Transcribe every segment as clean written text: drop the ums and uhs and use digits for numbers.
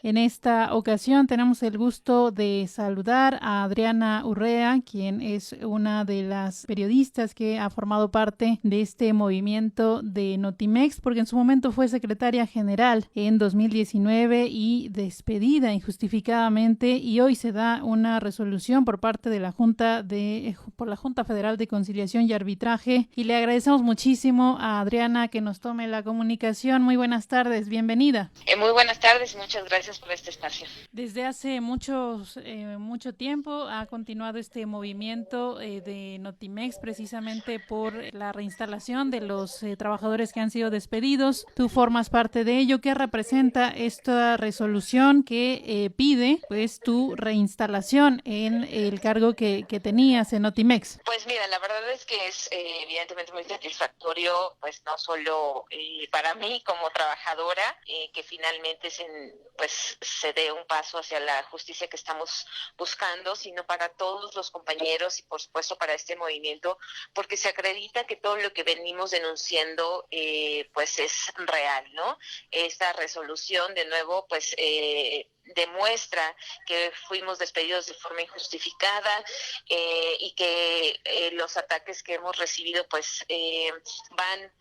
En esta ocasión tenemos el gusto de saludar a Adriana Urrea, quien es una de las periodistas que ha formado parte de este movimiento de Notimex, porque en su momento fue secretaria general en 2019 y despedida injustificadamente, y hoy se da una resolución por parte de la por la Junta Federal de Conciliación y Arbitraje, y le agradecemos muchísimo a Adriana que nos tome la comunicación. Muy buenas tardes, bienvenida. Muy buenas tardes y muchas gracias por este espacio. Desde hace mucho tiempo ha continuado este movimiento de Notimex precisamente por la reinstalación de los trabajadores que han sido despedidos. Tú formas parte de ello. ¿Qué representa esta resolución que pide pues tu reinstalación en el cargo que tenías en Notimex? Pues mira, la verdad es que es evidentemente muy satisfactorio, pues no solo para mí como trabajadora, que finalmente pues se dé un paso hacia la justicia que estamos buscando, sino para todos los compañeros y por supuesto para este movimiento, porque se acredita que todo lo que venimos denunciando pues es real, ¿no? Esta resolución de nuevo pues demuestra que fuimos despedidos de forma injustificada y que los ataques que hemos recibido pues van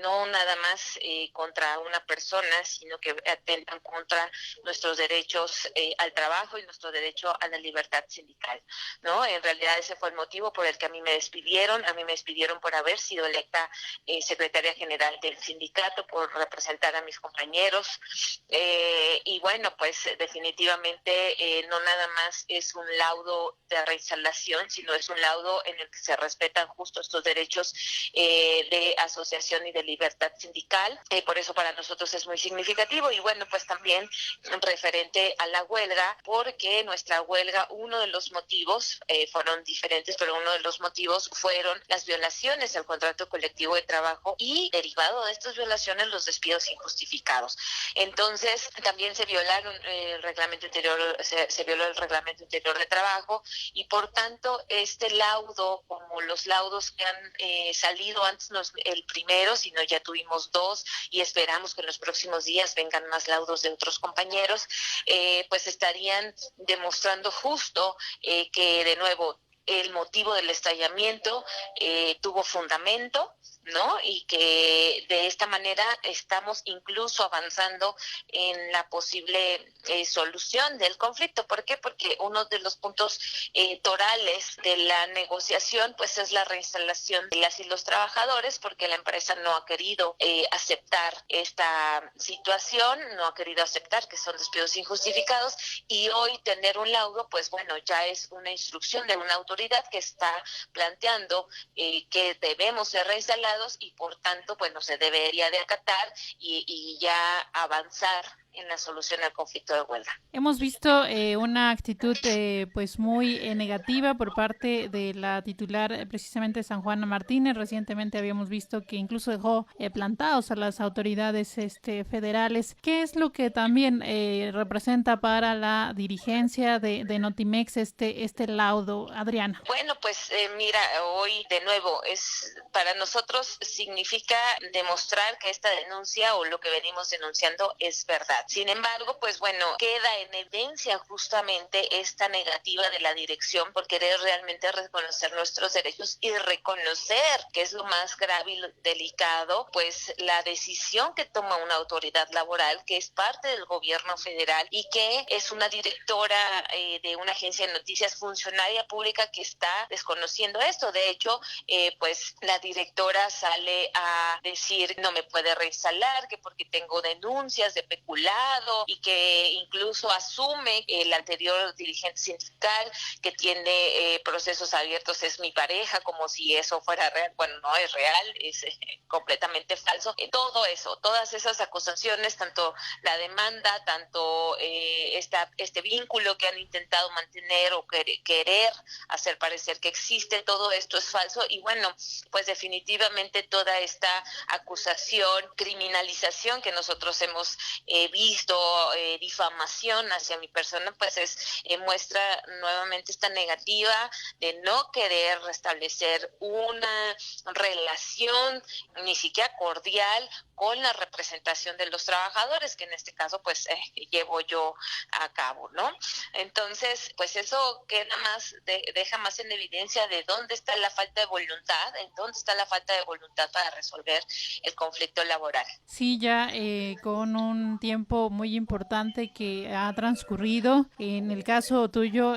no nada más contra una persona, sino que atentan contra nuestros derechos al trabajo y nuestro derecho a la libertad sindical, ¿no? En realidad ese fue el motivo por el que a mí me despidieron. A mí me despidieron por haber sido electa secretaria general del sindicato, por representar a mis compañeros. Y bueno, pues definitivamente no nada más es un laudo de reinstalación, sino es un laudo en el que se respetan justo estos derechos de asociación y de libertad sindical. Por eso para nosotros es muy significativo. Y bueno, pues también referente a la huelga, porque nuestra huelga, uno de los motivos, fueron diferentes, pero uno de los motivos fueron las violaciones al contrato colectivo de trabajo y derivado de estas violaciones los despidos injustificados. Entonces también se violaron el reglamento interior, se violó el reglamento interior de trabajo, y por tanto este laudo, como los laudos que han salido antes, no es el primero, sino ya tuvimos dos, y esperamos que en los próximos días vengan más laudos de otros compañeros, pues estarían demostrando justo que de nuevo el motivo del estallamiento tuvo fundamento, ¿no? Y que de esta manera estamos incluso avanzando en la posible solución del conflicto. ¿Por qué? Porque uno de los puntos torales de la negociación pues es la reinstalación de las y los trabajadores, porque la empresa no ha querido aceptar esta situación, no ha querido aceptar que son despidos injustificados, y hoy tener un laudo, pues bueno, ya es una instrucción de una autoridad que está planteando que debemos ser reinstalados, y por tanto, bueno, se debería de acatar y ya avanzar en la solución al conflicto de huelga. Hemos visto una actitud pues muy negativa por parte de la titular precisamente San Juana Martínez. Recientemente habíamos visto que incluso dejó plantados a las autoridades federales. ¿Qué es lo que también representa para la dirigencia de Notimex este laudo, Adriana? Bueno, pues mira, hoy de nuevo para nosotros significa demostrar que esta denuncia o lo que venimos denunciando es verdad. Sin embargo, pues bueno, queda en evidencia justamente esta negativa de la dirección por querer realmente reconocer nuestros derechos y reconocer, que es lo más grave y delicado, pues la decisión que toma una autoridad laboral que es parte del gobierno federal y que es una directora de una agencia de noticias, funcionaria pública, que está desconociendo esto. De hecho, pues la directora sale a decir no me puede reinstalar, que porque tengo denuncias de peculado, y que incluso asume el anterior dirigente sindical que tiene procesos abiertos es mi pareja, como si eso fuera real. Bueno, no es real, es completamente falso. Todo eso, todas esas acusaciones, tanto la demanda, tanto este vínculo que han intentado mantener o querer hacer parecer que existe, todo esto es falso. Y bueno, pues definitivamente toda esta acusación, criminalización que nosotros hemos visto, difamación hacia mi persona, pues muestra nuevamente esta negativa de no querer restablecer una relación ni siquiera cordial con la representación de los trabajadores, que en este caso pues llevo yo a cabo, ¿no? Entonces, pues eso queda más, deja más en evidencia de dónde está la falta de voluntad, en dónde está la falta de voluntad para resolver el conflicto laboral. Sí, ya con un tiempo muy importante que ha transcurrido. En el caso tuyo,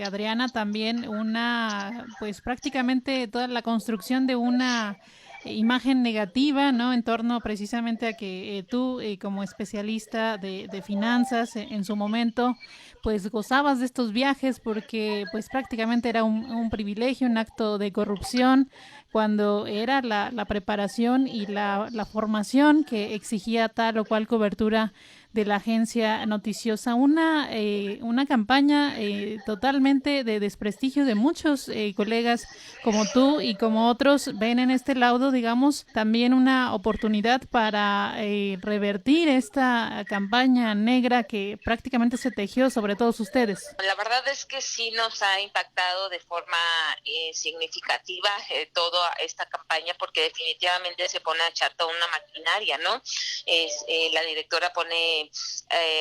Adriana, también pues prácticamente toda la construcción de una imagen negativa, ¿no? En torno precisamente a que tú, como especialista de finanzas en su momento, pues gozabas de estos viajes porque pues prácticamente era un privilegio, un acto de corrupción, cuando era la preparación y la formación que exigía tal o cual cobertura de la agencia noticiosa, una campaña totalmente de desprestigio de muchos colegas como tú y como otros ven en este laudo, digamos, también una oportunidad para revertir esta campaña negra que prácticamente se tejió sobre todos ustedes. La verdad es que sí nos ha impactado de forma significativa toda esta campaña, porque definitivamente se pone a echar toda una maquinaria, ¿no? La directora pone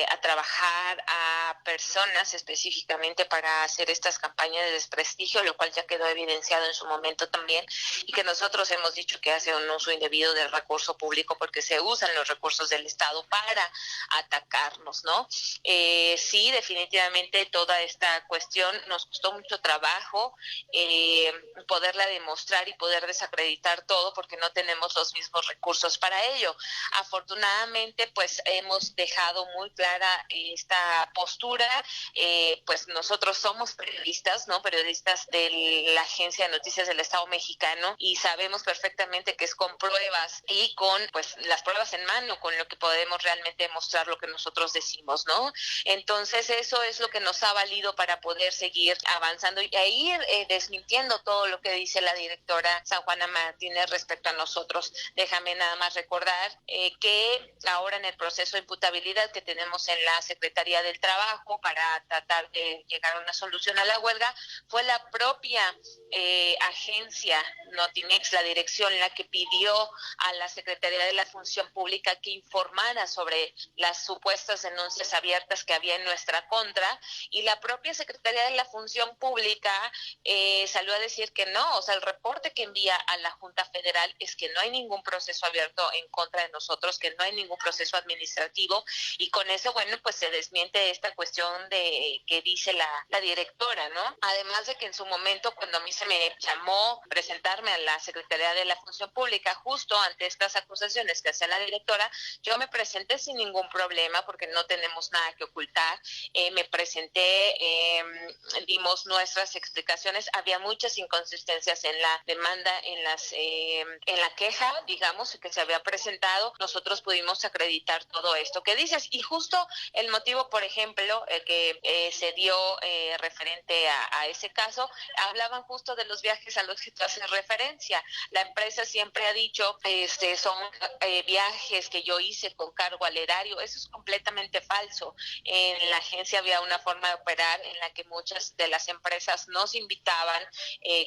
a trabajar a personas específicamente para hacer estas campañas de desprestigio, lo cual ya quedó evidenciado en su momento también, y que nosotros hemos dicho que hace un uso indebido del recurso público porque se usan los recursos del Estado para atacarnos, ¿no? Sí, definitivamente toda esta cuestión nos costó mucho trabajo poderla demostrar y poder desacreditar todo porque no tenemos los mismos recursos para ello. Afortunadamente, pues hemos dejado muy clara esta postura, pues nosotros somos periodistas, ¿no? Periodistas de la Agencia de Noticias del Estado Mexicano, y sabemos perfectamente que es con pruebas y con pues las pruebas en mano con lo que podemos realmente demostrar lo que nosotros decimos, ¿no? Entonces eso es lo que nos ha valido para poder seguir avanzando y ir desmintiendo todo lo que dice la directora San Juana Martínez respecto a nosotros. Déjame nada más recordar que ahora en el proceso de imputabilidad que tenemos en la Secretaría del Trabajo para tratar de llegar a una solución a la huelga, fue la propia agencia Notimex, la dirección, la que pidió a la Secretaría de la Función Pública que informara sobre las supuestas denuncias abiertas que había en nuestra contra, y la propia Secretaría de la Función Pública salió a decir que no, o sea, el reporte que envía a la Junta Federal es que no hay ningún proceso abierto en contra de nosotros, que no hay ningún proceso administrativo, y con eso, bueno, pues se desmiente esta cuestión de que dice la directora, ¿no? Además de que en su momento, cuando a mí se me llamó presentarme a la Secretaría de la Función Pública, justo ante estas acusaciones que hacía la directora, yo me presenté sin ningún problema porque no tenemos nada que ocultar, me presenté, dimos nuestras explicaciones, había muchas inconsistencias en la demanda, en la queja, digamos, que se había presentado, nosotros pudimos acreditar todo esto que dices, y justo el motivo, por ejemplo, que se dio referente a ese caso, hablaban justo de los viajes a los que tú haces referencia. La empresa siempre ha dicho, son viajes que yo hice con cargo al erario. Eso es completamente falso. En la agencia había una forma de operar en la que muchas de las empresas nos invitaban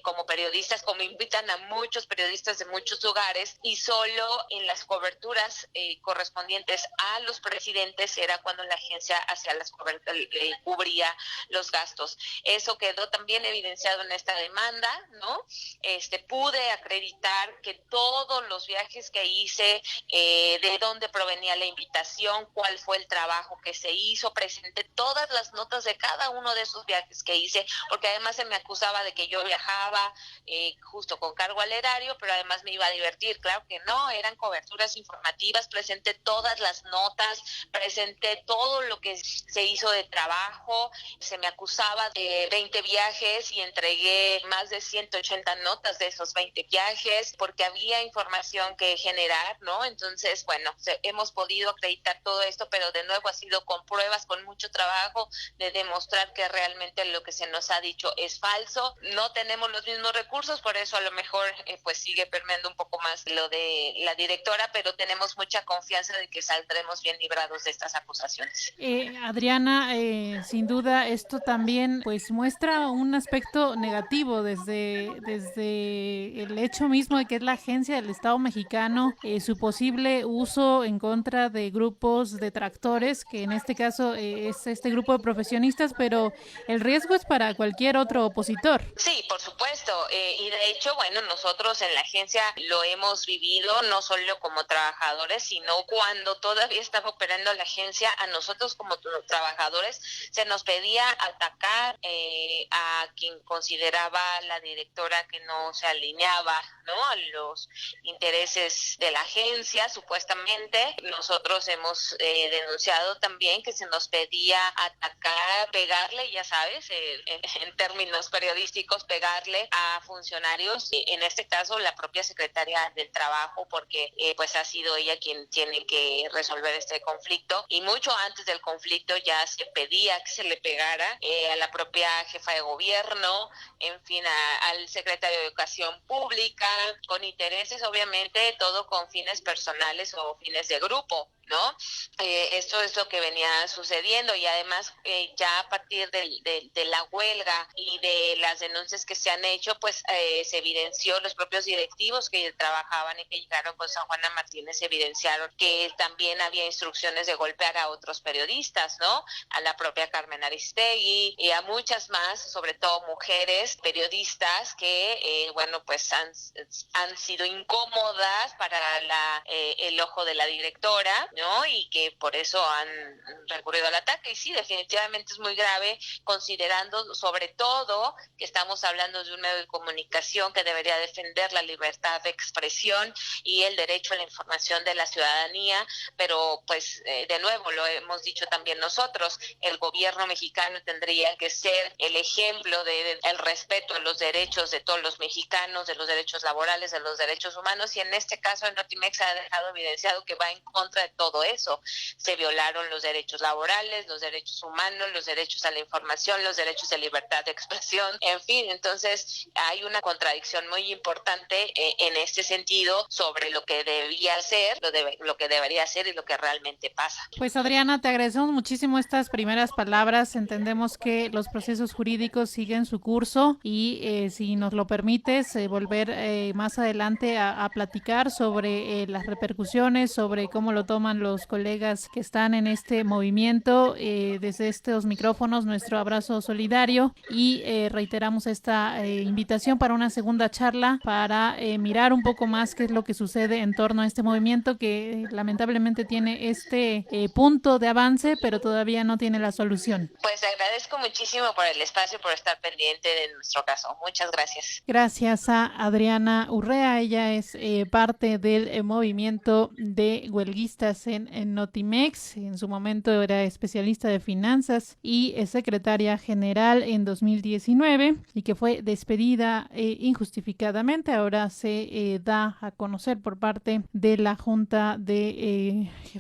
como periodistas, como invitan a muchos periodistas de muchos lugares, y solo en las coberturas correspondientes a los presidentes era cuando la agencia hacía las coberturas, cubría los gastos. Eso quedó también evidenciado en esta demanda, ¿no? Pude acreditar que todos los viajes que hice, de dónde provenía la invitación, cuál fue el trabajo que se hizo, presenté todas las notas de cada uno de esos viajes que hice, porque además se me acusaba de que yo viajaba justo con cargo al erario, pero además me iba a divertir. Claro que no, eran coberturas informativas, presenté todas las notas, presenté todo lo que se hizo de trabajo, se me acusaba de 20 viajes y entregué más de 180 notas de esos 20 viajes, porque había información que generar, ¿no? Entonces, bueno, hemos podido acreditar todo esto, pero de nuevo ha sido con pruebas, con mucho trabajo de demostrar que realmente lo que se nos ha dicho es falso. No tenemos los mismos recursos, por eso a lo mejor pues sigue permeando un poco más lo de la directora, pero tenemos mucha confianza de que saldremos bien librados demostrados de estas acusaciones. Adriana, sin duda esto también pues muestra un aspecto negativo desde el hecho mismo de que es la agencia del Estado mexicano, su posible uso en contra de grupos detractores, que en este caso es este grupo de profesionistas, pero el riesgo es para cualquier otro opositor. Sí, por supuesto, y de hecho, bueno, nosotros en la agencia lo hemos vivido no solo como trabajadores, sino cuando todavía estaba operando la agencia, a nosotros como trabajadores se nos pedía atacar a quien consideraba la directora que no se alineaba, ¿no?, a los intereses de la agencia, supuestamente. Nosotros hemos denunciado también que se nos pedía atacar, pegarle, ya sabes, en términos periodísticos, pegarle a funcionarios, en este caso la propia secretaria del Trabajo, porque pues ha sido ella quien tiene que resolver este conflicto, y mucho antes del conflicto ya se pedía que se le pegara a la propia jefa de gobierno, en fin, al secretario de Educación Pública, con intereses obviamente, todo con fines personales o fines de grupo, ¿no? Esto es lo que venía sucediendo, y además ya a partir de la huelga y de las denuncias que se han hecho, pues se evidenció, los propios directivos que trabajaban y que llegaron con San Juana Martínez evidenciaron que también había instrucciones de golpear a otros periodistas, ¿no? A la propia Carmen Aristegui y a muchas más, sobre todo mujeres periodistas que, bueno, pues han sido incómodas para el ojo de la directora, ¿no? Y que por eso han recurrido al ataque. Y sí, definitivamente es muy grave, considerando sobre todo que estamos hablando de un medio de comunicación que debería defender la libertad de expresión y el derecho a la información de la ciudadanía, pero pues de nuevo, lo hemos dicho también nosotros, el gobierno mexicano tendría que ser el ejemplo de el respeto a los derechos de todos los mexicanos, de los derechos laborales, de los derechos humanos, y en este caso el Notimex ha dejado evidenciado que va en contra de todo eso. Se violaron los derechos laborales, los derechos humanos, los derechos a la información, los derechos de libertad de expresión, en fin, entonces hay una contradicción muy importante en este sentido sobre lo que debía ser, lo que debería ser y lo que realmente pasa. Pues Adriana, te agradecemos muchísimo estas primeras palabras. Entendemos que los procesos jurídicos siguen su curso y si nos lo permites, volver más adelante a platicar sobre las repercusiones, sobre cómo lo toman los colegas que están en este movimiento. Desde estos micrófonos, nuestro abrazo solidario, y reiteramos esta invitación para una segunda charla para mirar un poco más qué es lo que sucede en torno a este movimiento que lamentablemente tiene este punto de avance, pero todavía no tiene la solución. Pues agradezco muchísimo por el espacio y por estar pendiente de nuestro caso. Muchas gracias. Gracias a Adriana Urrea. Ella es parte del movimiento de huelguistas en Notimex. En su momento era especialista de finanzas y secretaria general en 2019, y que fue despedida injustificadamente. Ahora se da a conocer por parte de la Junta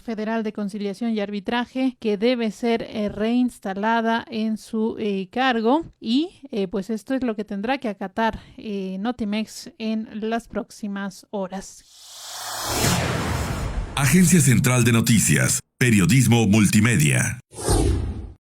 Federal de Conciliación y Arbitraje que debe ser reinstalada en su cargo, y pues esto es lo que tendrá que acatar Notimex en las próximas horas. Agencia Central de Noticias, Periodismo Multimedia.